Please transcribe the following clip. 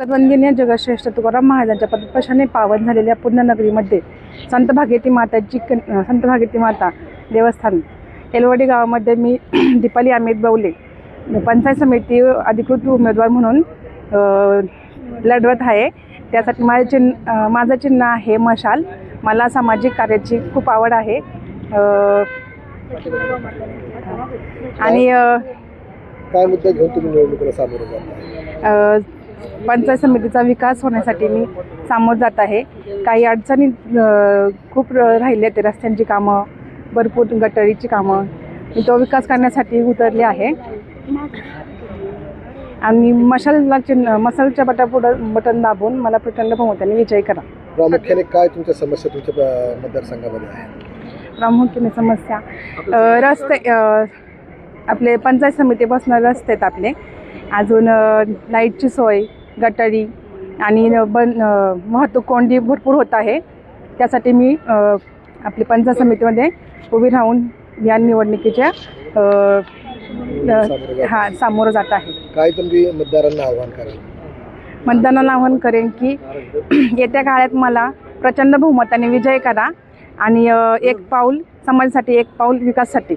सर्वंगिन्य जगश्रेष्ठ तुकाराम महाराजांच्या पदस्पर्शाने पावन झालेल्या पुण्यनगरीमध्ये संत भागीरथी माता देवस्थान एलवडी गावामध्ये मी दीपाली अमित बवले पंचायत समिती अधिकृत उमेदवार म्हणून लढवत आहे। त्यासाठी माझं चिन्ह आहे मशाल। मला सामाजिक कार्याची खूप आवड आहे आणि काय मुद्दे घेऊन तुम्ही निवडणुकीला सामोरे जात आहे? पंचायत समितीचा विकास होण्यासाठी मी सामोरं जात आहे। काही अडचणी खूप राहिल्या ते रस्त्यांची कामं, भरपूर गटारीची कामं, मी तो विकास करण्यासाठी उतरले आहे आणि मशालच्या बटन दाबून मला प्रचंड बहुमताने विजयी करा। प्रामुख्याने काय तुमच्या समस्या तुमच्या मतदारसंघामध्ये आहे? प्रामुख्याने समस्या रस्ते, आपले पंचायत समितीपासून रस्ते आहेत आपले, अजून लाईटची सोय, गटारी आणि वाहतूक कोंडी भरपूर होत आहे। त्यासाठी मी आपली पंचायत समितीमध्ये उभी राहून या निवडणुकीच्या सामोरं जात आहे। काय तुम्ही मतदारांना आव्हान कराल? मतदारांना आव्हान करेन की येत्या काळात मला प्रचंड बहुमताने विजय करा आणि एक पाऊल समाजासाठी, एक पाऊल विकासासाठी।